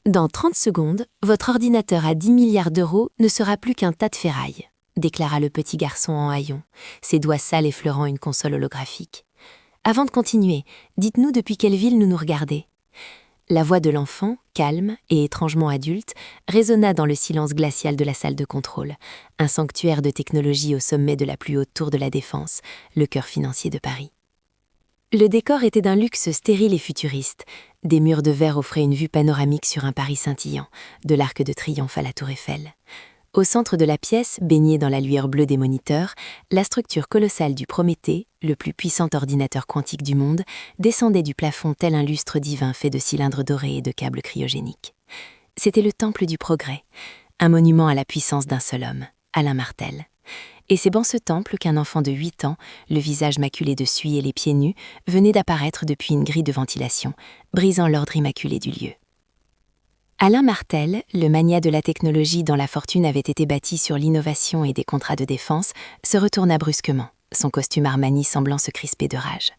Dans 30 secondes, votre ordinateur à 10 milliards d'euros ne sera plus qu'un tas de ferraille, déclara le petit garçon en haillons, ses doigts sales effleurant une console holographique. Avant de continuer, dites-nous depuis quelle ville nous regardez. La voix de l'enfant, calme et étrangement adulte, résonna dans le silence glacial de la salle de contrôle, un sanctuaire de technologie au sommet de la plus haute tour de la Défense, le cœur financier de Paris. Le décor était d'un luxe stérile et futuriste. Des murs de verre offraient une vue panoramique sur un Paris scintillant, de l'Arc de Triomphe à la Tour Eiffel. Au centre de la pièce, baignée dans la lueur bleue des moniteurs, la structure colossale du Prométhée, le plus puissant ordinateur quantique du monde, descendait du plafond tel un lustre divin fait de cylindres dorés et de câbles cryogéniques. C'était le temple du progrès, un monument à la puissance d'un seul homme, Alain Martel. Et c'est dans ce temple qu'un enfant de 8 ans, le visage maculé de suie et les pieds nus, venait d'apparaître depuis une grille de ventilation, brisant l'ordre immaculé du lieu. Alain Martel, le magnat de la technologie dont la fortune avait été bâtie sur l'innovation et des contrats de défense, se retourna brusquement, son costume Armani semblant se crisper de rage.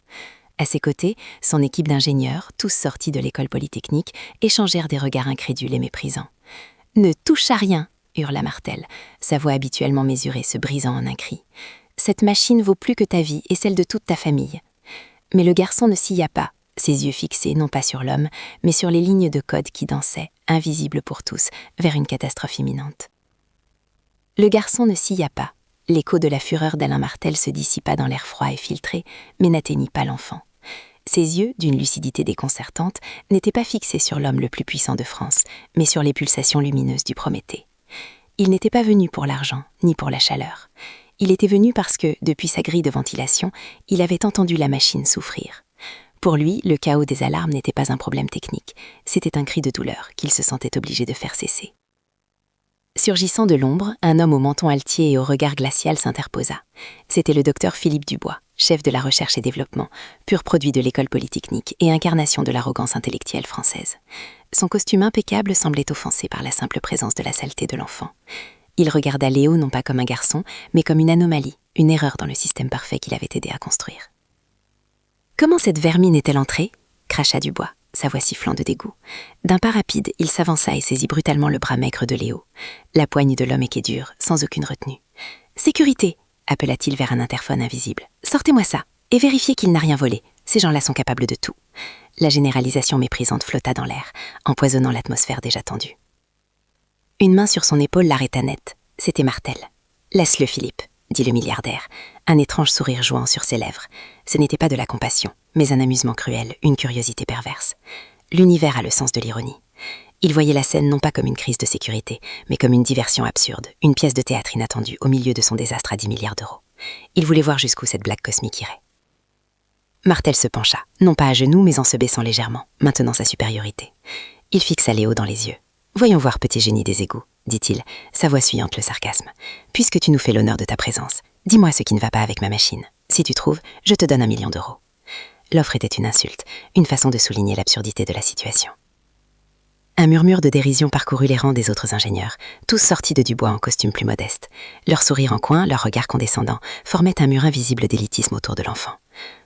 À ses côtés, son équipe d'ingénieurs, tous sortis de l'école polytechnique, échangèrent des regards incrédules et méprisants. « Ne touche à rien !» hurla Martel, sa voix habituellement mesurée se brisant en un cri. « Cette machine vaut plus que ta vie et celle de toute ta famille. » Mais le garçon ne scia pas, ses yeux fixés non pas sur l'homme, mais sur les lignes de code qui dansaient, invisibles pour tous, vers une catastrophe imminente. Le garçon ne scia pas. L'écho de la fureur d'Alain Martel se dissipa dans l'air froid et filtré, mais n'atteignit pas l'enfant. Ses yeux, d'une lucidité déconcertante, n'étaient pas fixés sur l'homme le plus puissant de France, mais sur les pulsations lumineuses du Prométhée. Il n'était pas venu pour l'argent, ni pour la chaleur. Il était venu parce que, depuis sa grille de ventilation, il avait entendu la machine souffrir. Pour lui, le chaos des alarmes n'était pas un problème technique, c'était un cri de douleur qu'il se sentait obligé de faire cesser. Surgissant de l'ombre, un homme au menton altier et au regard glacial s'interposa. C'était le docteur Philippe Dubois, chef de la recherche et développement, pur produit de l'école polytechnique et incarnation de l'arrogance intellectuelle française. Son costume impeccable semblait offensé par la simple présence de la saleté de l'enfant. Il regarda Léo non pas comme un garçon, mais comme une anomalie, une erreur dans le système parfait qu'il avait aidé à construire. « Comment cette vermine est-elle entrée ?» cracha Dubois, sa voix sifflant de dégoût. D'un pas rapide, il s'avança et saisit brutalement le bras maigre de Léo. La poigne de l'homme équait dure, sans aucune retenue. « Sécurité !» appela-t-il vers un interphone invisible. « Sortez-moi ça, et vérifiez qu'il n'a rien volé. Ces gens-là sont capables de tout. » La généralisation méprisante flotta dans l'air, empoisonnant l'atmosphère déjà tendue. Une main sur son épaule l'arrêta net. C'était Martel. « Laisse-le, Philippe !» dit le milliardaire, un étrange sourire jouant sur ses lèvres. Ce n'était pas de la compassion, mais un amusement cruel, une curiosité perverse. L'univers a le sens de l'ironie. Il voyait la scène non pas comme une crise de sécurité, mais comme une diversion absurde, une pièce de théâtre inattendue au milieu de son désastre à 10 milliards d'euros. Il voulait voir jusqu'où cette blague cosmique irait. Martel se pencha, non pas à genoux, mais en se baissant légèrement, maintenant sa supériorité. Il fixa Léo dans les yeux. « Voyons voir, petit génie des égouts, » dit-il, sa voix fuyante le sarcasme. « Puisque tu nous fais l'honneur de ta présence, dis-moi ce qui ne va pas avec ma machine. Si tu trouves, je te donne 1 million d'euros. » L'offre était une insulte, une façon de souligner l'absurdité de la situation. Un murmure de dérision parcourut les rangs des autres ingénieurs, tous sortis de Dubois en costume plus modeste. Leur sourire en coin, leur regard condescendant, formaient un mur invisible d'élitisme autour de l'enfant.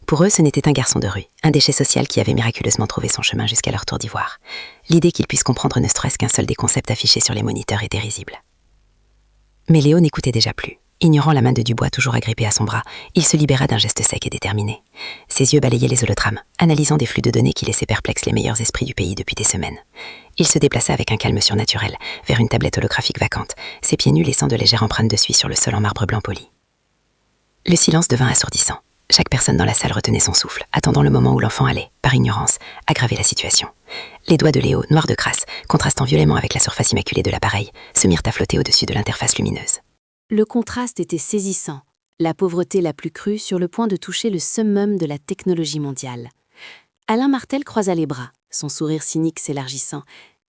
Pour eux, ce n'était un garçon de rue, un déchet social qui avait miraculeusement trouvé son chemin jusqu'à leur tour d'ivoire. L'idée qu'il puisse comprendre ne serait-ce qu'un seul des concepts affichés sur les moniteurs était risible. Mais Léo n'écoutait déjà plus. Ignorant la main de Dubois toujours agrippée à son bras, il se libéra d'un geste sec et déterminé. Ses yeux balayaient les hologrammes, analysant des flux de données qui laissaient perplexes les meilleurs esprits du pays depuis des semaines. Il se déplaça avec un calme surnaturel, vers une tablette holographique vacante, ses pieds nus laissant de légères empreintes de suie sur le sol en marbre blanc poli. Le silence devint assourdissant. Chaque personne dans la salle retenait son souffle, attendant le moment où l'enfant allait, par ignorance, aggraver la situation. Les doigts de Léo, noirs de crasse, contrastant violemment avec la surface immaculée de l'appareil, se mirent à flotter au-dessus de l'interface lumineuse. Le contraste était saisissant, la pauvreté la plus crue sur le point de toucher le summum de la technologie mondiale. Alain Martel croisa les bras, son sourire cynique s'élargissant.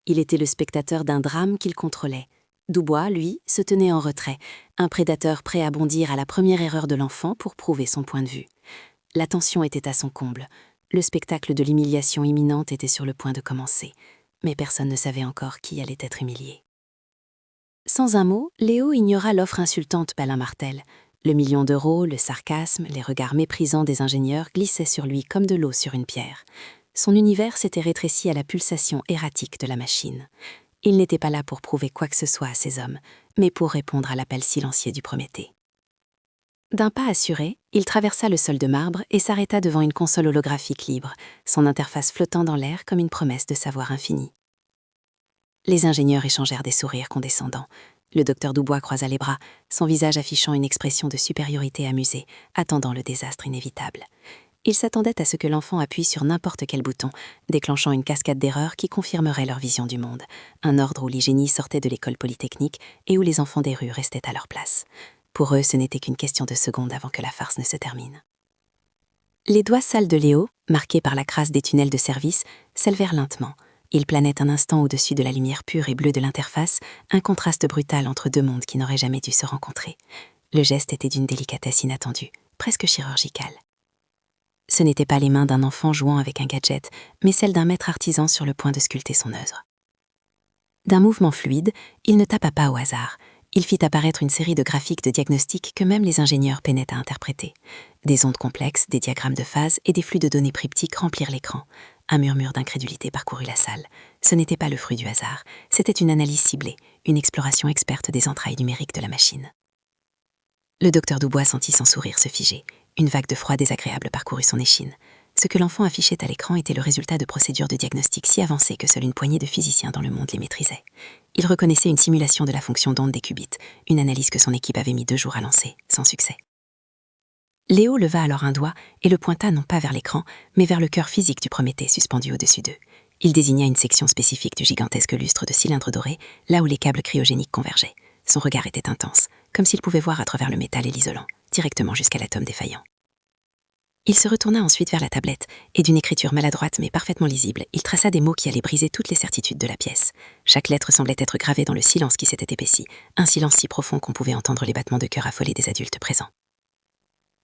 Il était le spectateur d'un drame qu'il contrôlait. Dubois, lui, se tenait en retrait, un prédateur prêt à bondir à la première erreur de l'enfant pour prouver son point de vue. La tension était à son comble. Le spectacle de l'humiliation imminente était sur le point de commencer, mais personne ne savait encore qui allait être humilié. Sans un mot, Léo ignora l'offre insultante d'Alain Martel. Le million d'euros, le sarcasme, les regards méprisants des ingénieurs glissaient sur lui comme de l'eau sur une pierre. Son univers s'était rétréci à la pulsation erratique de la machine. Il n'était pas là pour prouver quoi que ce soit à ces hommes, mais pour répondre à l'appel silencieux du Prométhée. D'un pas assuré, il traversa le sol de marbre et s'arrêta devant une console holographique libre, son interface flottant dans l'air comme une promesse de savoir infini. Les ingénieurs échangèrent des sourires condescendants. Le docteur Dubois croisa les bras, son visage affichant une expression de supériorité amusée, attendant le désastre inévitable. Il s'attendait à ce que l'enfant appuie sur n'importe quel bouton, déclenchant une cascade d'erreurs qui confirmerait leur vision du monde, un ordre où les génies sortaient de l'école polytechnique et où les enfants des rues restaient à leur place. Pour eux, ce n'était qu'une question de secondes avant que la farce ne se termine. Les doigts sales de Léo, marqués par la crasse des tunnels de service, s'élevèrent lentement. Ils planaient un instant au-dessus de la lumière pure et bleue de l'interface, un contraste brutal entre deux mondes qui n'auraient jamais dû se rencontrer. Le geste était d'une délicatesse inattendue, presque chirurgicale. Ce n'étaient pas les mains d'un enfant jouant avec un gadget, mais celles d'un maître artisan sur le point de sculpter son œuvre. D'un mouvement fluide, il ne tapa pas au hasard. Il fit apparaître une série de graphiques de diagnostic que même les ingénieurs peinaient à interpréter. Des ondes complexes, des diagrammes de phase et des flux de données cryptiques remplirent l'écran. Un murmure d'incrédulité parcourut la salle. Ce n'était pas le fruit du hasard, c'était une analyse ciblée, une exploration experte des entrailles numériques de la machine. Le docteur Dubois sentit son sourire se figer. Une vague de froid désagréable parcourut son échine. Ce que l'enfant affichait à l'écran était le résultat de procédures de diagnostic si avancées que seule une poignée de physiciens dans le monde les maîtrisait. Il reconnaissait une simulation de la fonction d'onde des qubits, une analyse que son équipe avait mis 2 jours à lancer, sans succès. Léo leva alors un doigt et le pointa non pas vers l'écran, mais vers le cœur physique du Prométhée suspendu au-dessus d'eux. Il désigna une section spécifique du gigantesque lustre de cylindre doré, là où les câbles cryogéniques convergeaient. Son regard était intense, comme s'il pouvait voir à travers le métal et l'isolant, directement jusqu'à l'atome défaillant. Il se retourna ensuite vers la tablette, et d'une écriture maladroite mais parfaitement lisible, il traça des mots qui allaient briser toutes les certitudes de la pièce. Chaque lettre semblait être gravée dans le silence qui s'était épaissi, un silence si profond qu'on pouvait entendre les battements de cœur affolés des adultes présents.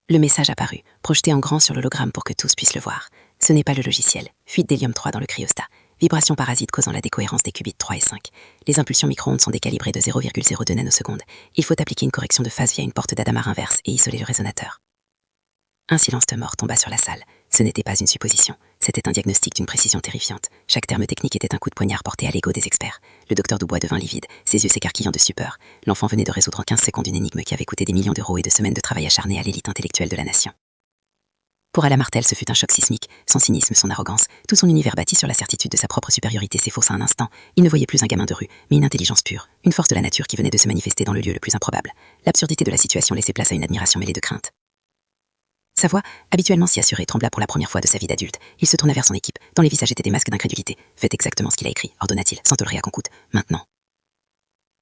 Le message apparut, projeté en grand sur l'hologramme pour que tous puissent le voir. Ce n'est pas le logiciel. Fuite d'hélium-3 dans le cryostat. Vibration parasite causant la décohérence des qubits 3 et 5. Les impulsions micro-ondes sont décalibrées de 0,02 nanosecondes. Il faut appliquer une correction de phase via une porte d'Adamar inverse et isoler le résonateur. Un silence de mort tomba sur la salle. Ce n'était pas une supposition. C'était un diagnostic d'une précision terrifiante. Chaque terme technique était un coup de poignard porté à l'ego des experts. Le docteur Dubois devint livide, ses yeux s'écarquillant de stupeur. L'enfant venait de résoudre en 15 secondes une énigme qui avait coûté des millions d'euros et de semaines de travail acharné à l'élite intellectuelle de la nation. Pour Alain Martel, ce fut un choc sismique. Son cynisme, son arrogance, tout son univers bâti sur la certitude de sa propre supériorité s'effaussa un instant. Il ne voyait plus un gamin de rue, mais une intelligence pure, une force de la nature qui venait de se manifester dans le lieu le plus improbable. L'absurdité de la situation laissait place à une admiration mêlée de crainte. Sa voix, habituellement si assurée, trembla pour la première fois de sa vie d'adulte. Il se tourna vers son équipe, dont les visages étaient des masques d'incrédulité. « Faites exactement ce qu'il a écrit », ordonna-t-il, sans tolérer à qu'on coûte. « Maintenant ».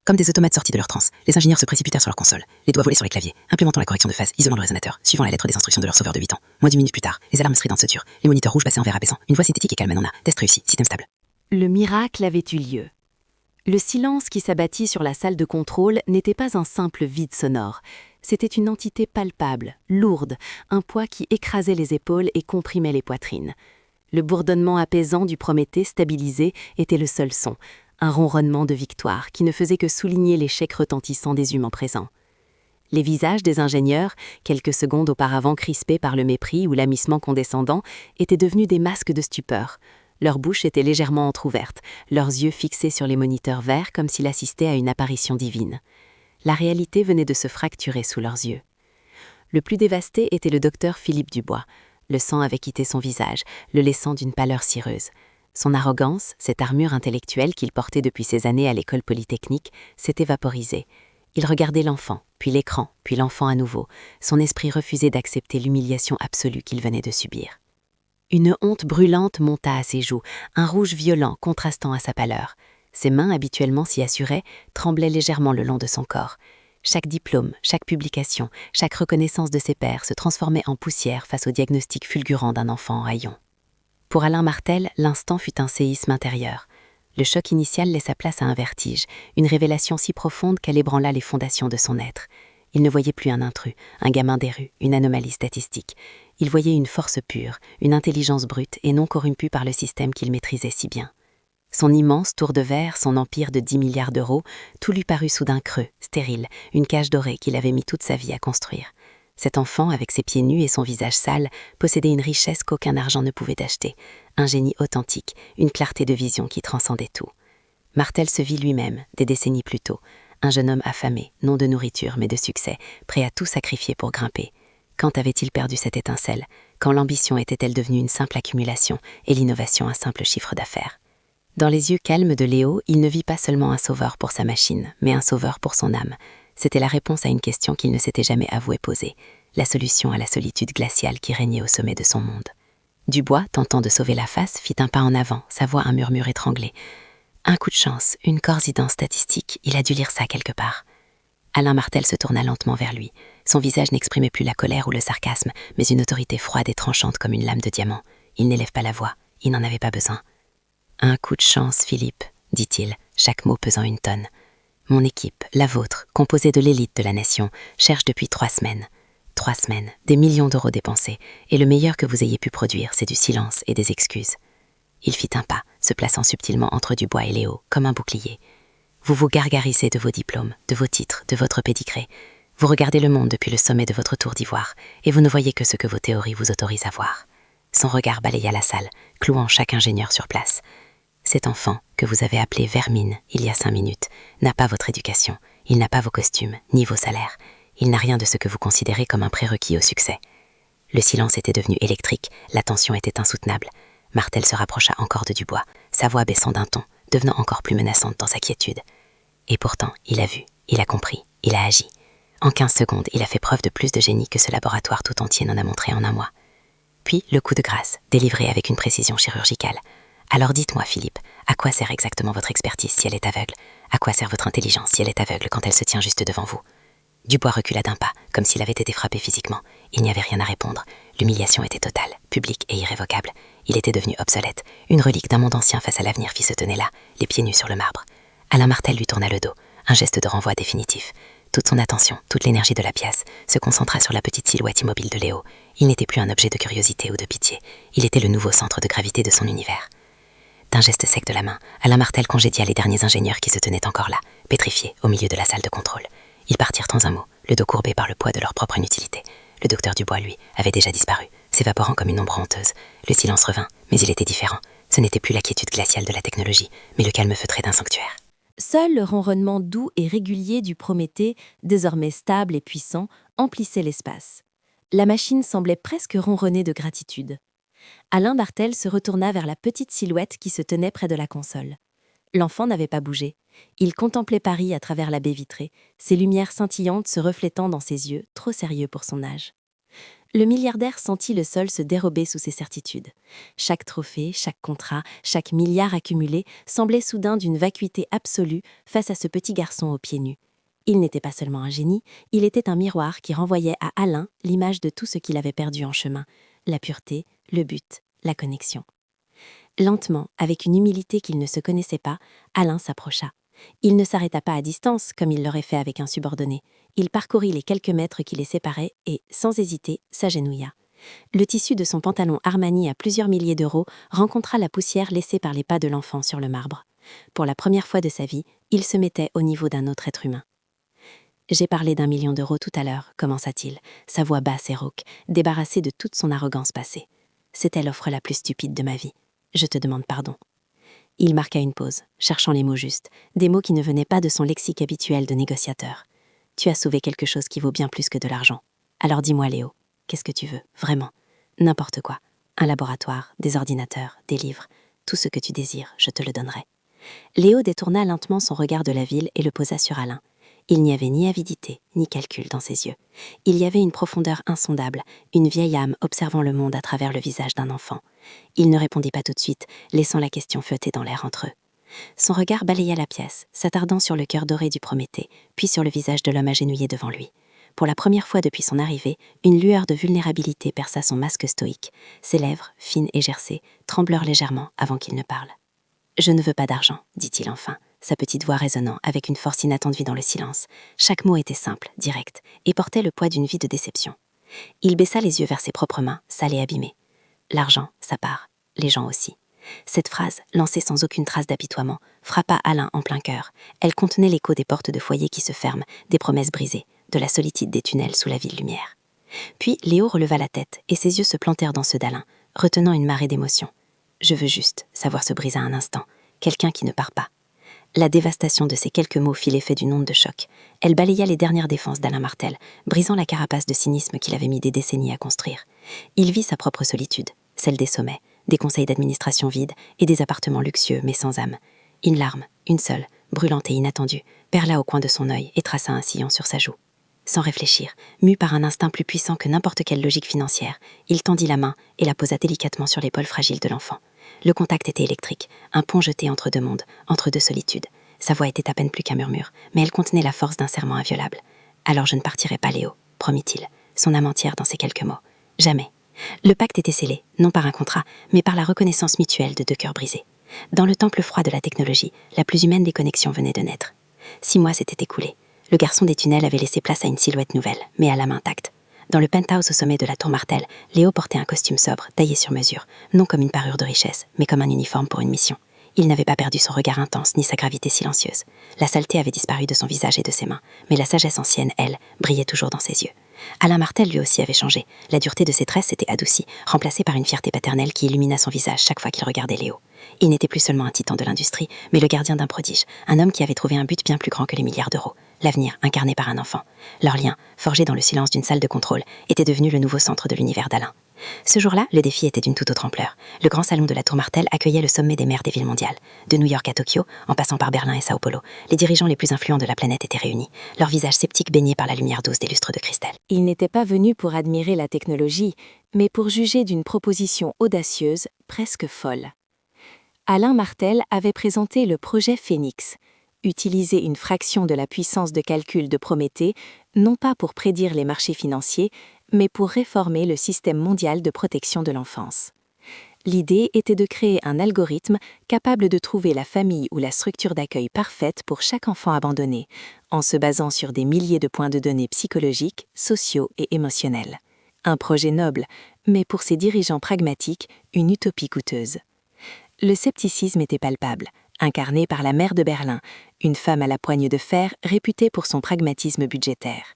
Comme des automates sortis de leur transe, les ingénieurs se précipitèrent sur leur console, les doigts volés sur les claviers, implémentant la correction de phase, isolant le résonateur, suivant la lettre des instructions de leur sauveur de 8 ans. Moins d'1 minute plus tard, les alarmes stridentes se turent, les moniteurs rouges passaient en vert apaisant, une voix synthétique et calme annonça. Test réussi, système stable. Le miracle avait eu lieu. Le silence qui s'abattit sur la salle de contrôle n'était pas un simple vide sonore. C'était une entité palpable, lourde, un poids qui écrasait les épaules et comprimait les poitrines. Le bourdonnement apaisant du Prométhée stabilisé était le seul son, un ronronnement de victoire qui ne faisait que souligner l'échec retentissant des humains présents. Les visages des ingénieurs, quelques secondes auparavant crispés par le mépris ou l'amissement condescendant, étaient devenus des masques de stupeur. Leur bouche était légèrement entr'ouverte, leurs yeux fixés sur les moniteurs verts comme s'ils assistaient à une apparition divine. La réalité venait de se fracturer sous leurs yeux. Le plus dévasté était le docteur Philippe Dubois. Le sang avait quitté son visage, le laissant d'une pâleur cireuse. Son arrogance, cette armure intellectuelle qu'il portait depuis ses années à l'école polytechnique, s'était vaporisée. Il regardait l'enfant, puis l'écran, puis l'enfant à nouveau. Son esprit refusait d'accepter l'humiliation absolue qu'il venait de subir. Une honte brûlante monta à ses joues, un rouge violent contrastant à sa pâleur. Ses mains, habituellement si assurées, tremblaient légèrement le long de son corps. Chaque diplôme, chaque publication, chaque reconnaissance de ses pairs se transformait en poussière face au diagnostic fulgurant d'un enfant en haillons. Pour Alain Martel, l'instant fut un séisme intérieur. Le choc initial laissa place à un vertige, une révélation si profonde qu'elle ébranla les fondations de son être. Il ne voyait plus un intrus, un gamin des rues, une anomalie statistique. Il voyait une force pure, une intelligence brute et non corrompue par le système qu'il maîtrisait si bien. Son immense tour de verre, son empire de 10 milliards d'euros, tout lui parut soudain creux, stérile, une cage dorée qu'il avait mis toute sa vie à construire. Cet enfant, avec ses pieds nus et son visage sale, possédait une richesse qu'aucun argent ne pouvait acheter, un génie authentique, une clarté de vision qui transcendait tout. Martel se vit lui-même, des décennies plus tôt, un jeune homme affamé, non de nourriture mais de succès, prêt à tout sacrifier pour grimper. Quand avait-il perdu cette étincelle? Quand l'ambition était-elle devenue une simple accumulation et l'innovation un simple chiffre d'affaires? Dans les yeux calmes de Léo, il ne vit pas seulement un sauveur pour sa machine, mais un sauveur pour son âme. C'était la réponse à une question qu'il ne s'était jamais avoué poser, la solution à la solitude glaciale qui régnait au sommet de son monde. Dubois, tentant de sauver la face, fit un pas en avant, sa voix un murmure étranglé. Un coup de chance, une coïncidence statistique, il a dû lire ça quelque part. Alain Martel se tourna lentement vers lui. Son visage n'exprimait plus la colère ou le sarcasme, mais une autorité froide et tranchante comme une lame de diamant. Il n'élève pas la voix, il n'en avait pas besoin. Un coup de chance, Philippe, dit-il, chaque mot pesant une tonne. Mon équipe, la vôtre, composée de l'élite de la nation, cherche depuis 3 semaines. 3 semaines, des millions d'euros dépensés, et le meilleur que vous ayez pu produire, c'est du silence et des excuses. Il fit un pas, se plaçant subtilement entre Dubois et Léo, comme un bouclier. Vous vous gargarisez de vos diplômes, de vos titres, de votre pédigré. Vous regardez le monde depuis le sommet de votre tour d'ivoire, et vous ne voyez que ce que vos théories vous autorisent à voir. Son regard balaya la salle, clouant chaque ingénieur sur place. Cet enfant, que vous avez appelé Vermine il y a 5 minutes, n'a pas votre éducation, il n'a pas vos costumes, ni vos salaires, il n'a rien de ce que vous considérez comme un prérequis au succès. Le silence était devenu électrique, la tension était insoutenable. Martel se rapprocha encore de Dubois, sa voix baissant d'un ton, devenant encore plus menaçante dans sa quiétude. Et pourtant, il a vu, il a compris, il a agi. En 15 secondes, il a fait preuve de plus de génie que ce laboratoire tout entier n'en a montré en un mois. Puis, le coup de grâce, délivré avec une précision chirurgicale. Alors dites-moi, Philippe, à quoi sert exactement votre expertise si elle est aveugle? À quoi sert votre intelligence si elle est aveugle quand elle se tient juste devant vous? Dubois recula d'un pas, comme s'il avait été frappé physiquement. Il n'y avait rien à répondre. L'humiliation était totale, publique et irrévocable. Il était devenu obsolète. Une relique d'un monde ancien face à l'avenir qui se tenait là, les pieds nus sur le marbre. Alain Martel lui tourna le dos, un geste de renvoi définitif. Toute son attention, toute l'énergie de la pièce, se concentra sur la petite silhouette immobile de Léo. Il n'était plus un objet de curiosité ou de pitié. Il était le nouveau centre de gravité de son univers. D'un geste sec de la main, Alain Martel congédia les derniers ingénieurs qui se tenaient encore là, pétrifiés, au milieu de la salle de contrôle. Ils partirent sans un mot, le dos courbé par le poids de leur propre inutilité. Le docteur Dubois, lui, avait déjà disparu, s'évaporant comme une ombre honteuse. Le silence revint, mais il était différent. Ce n'était plus la quiétude glaciale de la technologie, mais le calme feutré d'un sanctuaire. Seul le ronronnement doux et régulier du Prométhée, désormais stable et puissant, emplissait l'espace. La machine semblait presque ronronner de gratitude. Alain Martel se retourna vers la petite silhouette qui se tenait près de la console. L'enfant n'avait pas bougé. Il contemplait Paris à travers la baie vitrée, ses lumières scintillantes se reflétant dans ses yeux, trop sérieux pour son âge. Le milliardaire sentit le sol se dérober sous ses certitudes. Chaque trophée, chaque contrat, chaque milliard accumulé semblait soudain d'une vacuité absolue face à ce petit garçon aux pieds nus. Il n'était pas seulement un génie, il était un miroir qui renvoyait à Alain l'image de tout ce qu'il avait perdu en chemin, la pureté, le but, la connexion. Lentement, avec une humilité qu'il ne se connaissait pas, Alain s'approcha. Il ne s'arrêta pas à distance, comme il l'aurait fait avec un subordonné. Il parcourut les quelques mètres qui les séparaient et, sans hésiter, s'agenouilla. Le tissu de son pantalon Armani à plusieurs milliers d'euros rencontra la poussière laissée par les pas de l'enfant sur le marbre. Pour la première fois de sa vie, il se mettait au niveau d'un autre être humain. « J'ai parlé d'1 million d'euros tout à l'heure, commença-t-il, sa voix basse et rauque, débarrassée de toute son arrogance passée. C'était l'offre la plus stupide de ma vie. Je te demande pardon. » Il marqua une pause, cherchant les mots justes, des mots qui ne venaient pas de son lexique habituel de négociateur. « Tu as sauvé quelque chose qui vaut bien plus que de l'argent. Alors dis-moi, Léo, qu'est-ce que tu veux, vraiment? N'importe quoi. Un laboratoire, des ordinateurs, des livres. Tout ce que tu désires, je te le donnerai. » Léo détourna lentement son regard de la ville et le posa sur Alain. Il n'y avait ni avidité, ni calcul dans ses yeux. Il y avait une profondeur insondable, une vieille âme observant le monde à travers le visage d'un enfant. Il ne répondit pas tout de suite, laissant la question flotter dans l'air entre eux. Son regard balaya la pièce, s'attardant sur le cœur doré du Prométhée, puis sur le visage de l'homme agenouillé devant lui. Pour la première fois depuis son arrivée, une lueur de vulnérabilité perça son masque stoïque. Ses lèvres, fines et gercées, tremblèrent légèrement avant qu'il ne parle. « Je ne veux pas d'argent, dit-il enfin, sa petite voix résonnant avec une force inattendue dans le silence. Chaque mot était simple, direct, et portait le poids d'une vie de déception. Il baissa les yeux vers ses propres mains, sales et abîmées. L'argent, sa part, les gens aussi. Cette phrase, lancée sans aucune trace d'apitoiement, frappa Alain en plein cœur. Elle contenait l'écho des portes de foyer qui se ferment, des promesses brisées, de la solitude des tunnels sous la ville lumière. Puis Léo releva la tête et ses yeux se plantèrent dans ceux d'Alain, retenant une marée d'émotions. « Je veux juste », sa voix se brisa un instant, « quelqu'un qui ne part pas. » La dévastation de ces quelques mots fit l'effet d'une onde de choc. Elle balaya les dernières défenses d'Alain Martel, brisant la carapace de cynisme qu'il avait mis des décennies à construire. Il vit sa propre solitude, celle des sommets, des conseils d'administration vides et des appartements luxueux mais sans âme. Une larme, une seule, brûlante et inattendue, perla au coin de son œil et traça un sillon sur sa joue. Sans réfléchir, mu par un instinct plus puissant que n'importe quelle logique financière, il tendit la main et la posa délicatement sur l'épaule fragile de l'enfant. Le contact était électrique, un pont jeté entre deux mondes, entre deux solitudes. Sa voix était à peine plus qu'un murmure, mais elle contenait la force d'un serment inviolable. « Alors je ne partirai pas, Léo », promit-il, son âme entière dans ces quelques mots. Jamais. Le pacte était scellé, non par un contrat, mais par la reconnaissance mutuelle de deux cœurs brisés. Dans le temple froid de la technologie, la plus humaine des connexions venait de naître. 6 mois s'étaient écoulés. Le garçon des tunnels avait laissé place à une silhouette nouvelle, mais à l'âme intacte. Dans le penthouse au sommet de la tour Martel, Léo portait un costume sobre, taillé sur mesure, non comme une parure de richesse, mais comme un uniforme pour une mission. Il n'avait pas perdu son regard intense, ni sa gravité silencieuse. La saleté avait disparu de son visage et de ses mains, mais la sagesse ancienne, elle, brillait toujours dans ses yeux. Alain Martel lui aussi avait changé. La dureté de ses tresses s'était adoucie, remplacée par une fierté paternelle qui illumina son visage chaque fois qu'il regardait Léo. Il n'était plus seulement un titan de l'industrie, mais le gardien d'un prodige, un homme qui avait trouvé un but bien plus grand que les milliards d'euros. L'avenir, incarné par un enfant. Leur lien, forgé dans le silence d'une salle de contrôle, était devenu le nouveau centre de l'univers d'Alain. Ce jour-là, le défi était d'une toute autre ampleur. Le grand salon de la Tour Martel accueillait le sommet des maires des villes mondiales. De New York à Tokyo, en passant par Berlin et Sao Paulo, les dirigeants les plus influents de la planète étaient réunis, leurs visages sceptiques baignés par la lumière douce des lustres de cristal. Ils n'étaient pas venus pour admirer la technologie, mais pour juger d'une proposition audacieuse, presque folle. Alain Martel avait présenté le projet Phénix, utiliser une fraction de la puissance de calcul de Prométhée, non pas pour prédire les marchés financiers, mais pour réformer le système mondial de protection de l'enfance. L'idée était de créer un algorithme capable de trouver la famille ou la structure d'accueil parfaite pour chaque enfant abandonné, en se basant sur des milliers de points de données psychologiques, sociaux et émotionnels. Un projet noble, mais pour ses dirigeants pragmatiques, une utopie coûteuse. Le scepticisme était palpable, incarné par la maire de Berlin, une femme à la poigne de fer réputée pour son pragmatisme budgétaire.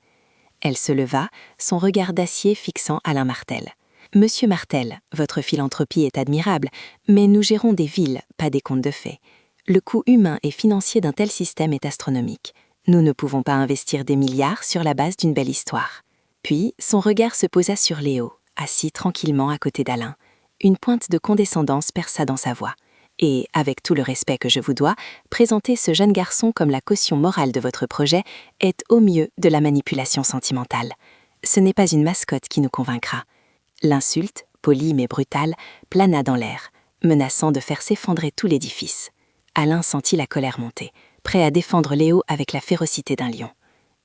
Elle se leva, son regard d'acier fixant Alain Martel. « Monsieur Martel, votre philanthropie est admirable, mais nous gérons des villes, pas des contes de fées. Le coût humain et financier d'un tel système est astronomique. Nous ne pouvons pas investir des milliards sur la base d'une belle histoire. » Puis, son regard se posa sur Léo, assis tranquillement à côté d'Alain. Une pointe de condescendance perça dans sa voix. Et, avec tout le respect que je vous dois, présenter ce jeune garçon comme la caution morale de votre projet est au mieux de la manipulation sentimentale. Ce n'est pas une mascotte qui nous convaincra. L'insulte, polie mais brutale, plana dans l'air, menaçant de faire s'effondrer tout l'édifice. Alain sentit la colère monter, prêt à défendre Léo avec la férocité d'un lion.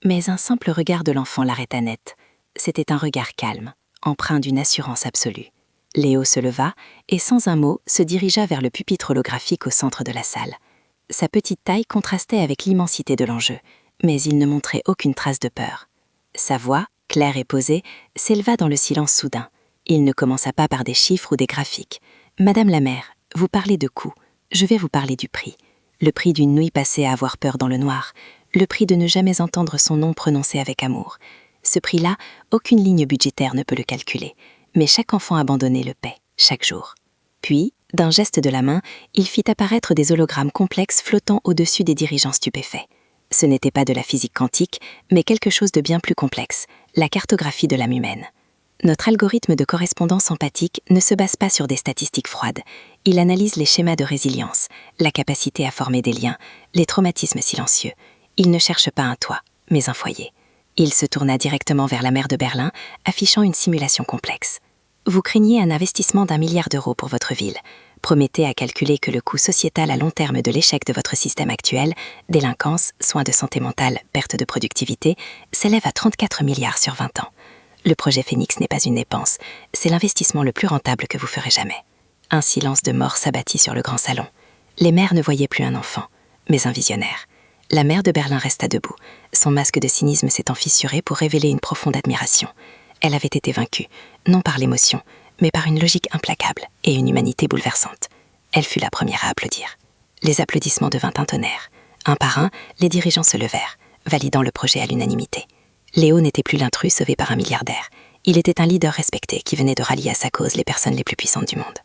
Mais un simple regard de l'enfant l'arrêta net. C'était un regard calme, empreint d'une assurance absolue. Léo se leva et, sans un mot, se dirigea vers le pupitre holographique au centre de la salle. Sa petite taille contrastait avec l'immensité de l'enjeu, mais il ne montrait aucune trace de peur. Sa voix, claire et posée, s'éleva dans le silence soudain. Il ne commença pas par des chiffres ou des graphiques. « Madame la mère, vous parlez de coûts. Je vais vous parler du prix. Le prix d'une nuit passée à avoir peur dans le noir. Le prix de ne jamais entendre son nom prononcé avec amour. Ce prix-là, aucune ligne budgétaire ne peut le calculer. Mais chaque enfant abandonné le paie, chaque jour. » Puis, d'un geste de la main, il fit apparaître des hologrammes complexes flottant au-dessus des dirigeants stupéfaits. Ce n'était pas de la physique quantique, mais quelque chose de bien plus complexe, la cartographie de l'âme humaine. Notre algorithme de correspondance empathique ne se base pas sur des statistiques froides. Il analyse les schémas de résilience, la capacité à former des liens, les traumatismes silencieux. Il ne cherche pas un toit, mais un foyer. Il se tourna directement vers la maire de Berlin, affichant une simulation complexe. Vous craignez un investissement d'1 milliard d'euros pour votre ville. Promettez à calculer que le coût sociétal à long terme de l'échec de votre système actuel, délinquance, soins de santé mentale, perte de productivité, s'élève à 34 milliards sur 20 ans. Le projet Phénix n'est pas une dépense, c'est l'investissement le plus rentable que vous ferez jamais. Un silence de mort s'abattit sur le grand salon. Les mères ne voyaient plus un enfant, mais un visionnaire. La maire de Berlin resta debout. Son masque de cynisme s'étant fissuré pour révéler une profonde admiration. Elle avait été vaincue, non par l'émotion, mais par une logique implacable et une humanité bouleversante. Elle fut la première à applaudir. Les applaudissements devinrent un tonnerre. Un par un, les dirigeants se levèrent, validant le projet à l'unanimité. Léo n'était plus l'intrus sauvé par un milliardaire. Il était un leader respecté qui venait de rallier à sa cause les personnes les plus puissantes du monde.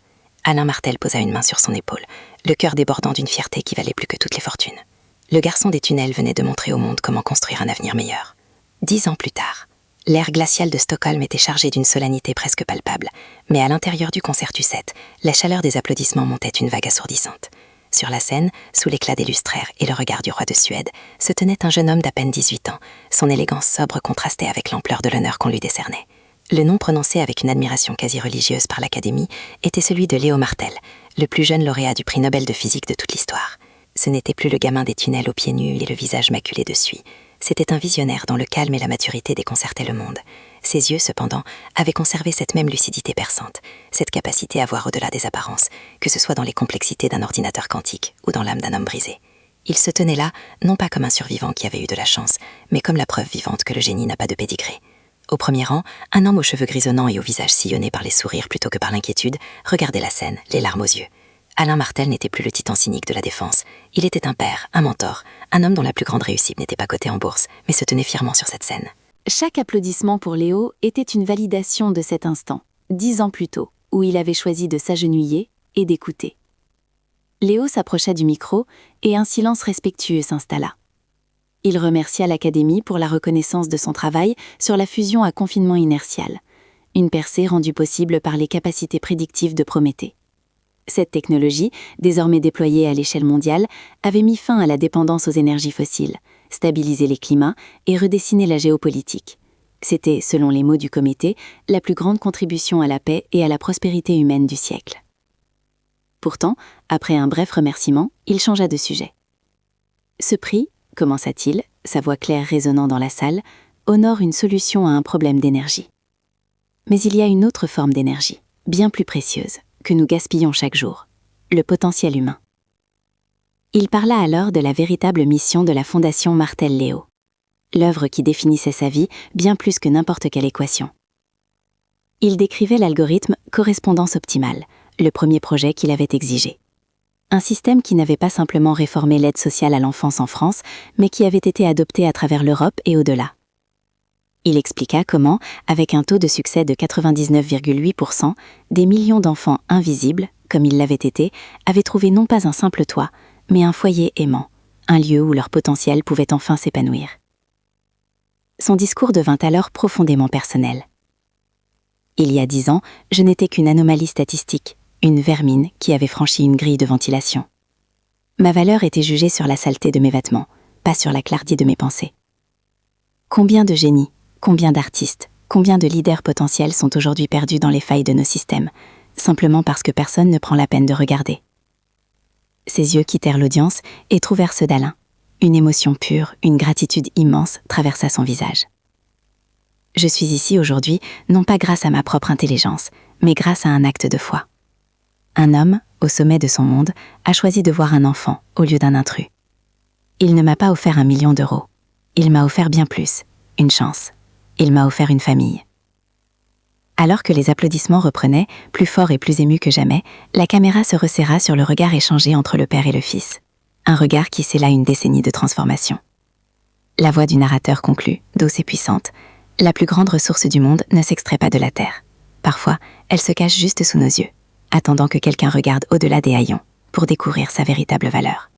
Alain Martel posa une main sur son épaule, le cœur débordant d'une fierté qui valait plus que toutes les fortunes. Le garçon des tunnels venait de montrer au monde comment construire un avenir meilleur. 10 ans plus tard, l'air glacial de Stockholm était chargé d'une solennité presque palpable, mais à l'intérieur du Concertus 7, la chaleur des applaudissements montait une vague assourdissante. Sur la scène, sous l'éclat des lustraires et le regard du roi de Suède, se tenait un jeune homme d'à peine 18 ans. Son élégance sobre contrastait avec l'ampleur de l'honneur qu'on lui décernait. Le nom prononcé avec une admiration quasi religieuse par l'Académie était celui de Léo Martel, le plus jeune lauréat du prix Nobel de physique de toute l'histoire. Ce n'était plus le gamin des tunnels aux pieds nus et le visage maculé de suie. C'était un visionnaire dont le calme et la maturité déconcertaient le monde. Ses yeux, cependant, avaient conservé cette même lucidité perçante, cette capacité à voir au-delà des apparences, que ce soit dans les complexités d'un ordinateur quantique ou dans l'âme d'un homme brisé. Il se tenait là, non pas comme un survivant qui avait eu de la chance, mais comme la preuve vivante que le génie n'a pas de pédigré. Au premier rang, un homme aux cheveux grisonnants et au visage sillonné par les sourires plutôt que par l'inquiétude regardait la scène, les larmes aux yeux. Alain Martel n'était plus le titan cynique de la défense. Il était un père, un mentor, un homme dont la plus grande réussite n'était pas cotée en bourse, mais se tenait fièrement sur cette scène. Chaque applaudissement pour Léo était une validation de cet instant, 10 ans plus tôt, où il avait choisi de s'agenouiller et d'écouter. Léo s'approcha du micro et un silence respectueux s'installa. Il remercia l'Académie pour la reconnaissance de son travail sur la fusion à confinement inertial, une percée rendue possible par les capacités prédictives de Prométhée. Cette technologie, désormais déployée à l'échelle mondiale, avait mis fin à la dépendance aux énergies fossiles, stabilisé les climats et redessiné la géopolitique. C'était, selon les mots du comité, la plus grande contribution à la paix et à la prospérité humaine du siècle. Pourtant, après un bref remerciement, il changea de sujet. Ce prix, commença-t-il, sa voix claire résonnant dans la salle, honore une solution à un problème d'énergie. Mais il y a une autre forme d'énergie, bien plus précieuse, que nous gaspillons chaque jour, le potentiel humain. Il parla alors de la véritable mission de la Fondation Martel-Léo, l'œuvre qui définissait sa vie bien plus que n'importe quelle équation. Il décrivait l'algorithme correspondance optimale, le premier projet qu'il avait exigé. Un système qui n'avait pas simplement réformé l'aide sociale à l'enfance en France, mais qui avait été adopté à travers l'Europe et au-delà. Il expliqua comment, avec un taux de succès de 99,8%, des millions d'enfants invisibles, comme ils l'avaient été, avaient trouvé non pas un simple toit, mais un foyer aimant, un lieu où leur potentiel pouvait enfin s'épanouir. Son discours devint alors profondément personnel. Il y a 10 ans, je n'étais qu'une anomalie statistique, une vermine qui avait franchi une grille de ventilation. Ma valeur était jugée sur la saleté de mes vêtements, pas sur la clarté de mes pensées. Combien de génies, combien d'artistes, combien de leaders potentiels sont aujourd'hui perdus dans les failles de nos systèmes, simplement parce que personne ne prend la peine de regarder. Ses yeux quittèrent l'audience et trouvèrent ceux d'Alain. Une émotion pure, une gratitude immense traversa son visage. Je suis ici aujourd'hui, non pas grâce à ma propre intelligence, mais grâce à un acte de foi. Un homme, au sommet de son monde, a choisi de voir un enfant au lieu d'un intrus. Il ne m'a pas offert 1 million d'euros. Il m'a offert bien plus, une chance. Il m'a offert une famille. Alors que les applaudissements reprenaient, plus forts et plus émus que jamais, la caméra se resserra sur le regard échangé entre le père et le fils. Un regard qui scella une décennie de transformation. La voix du narrateur conclut, douce et puissante, « La plus grande ressource du monde ne s'extrait pas de la terre. Parfois, elle se cache juste sous nos yeux, attendant que quelqu'un regarde au-delà des haillons pour découvrir sa véritable valeur. »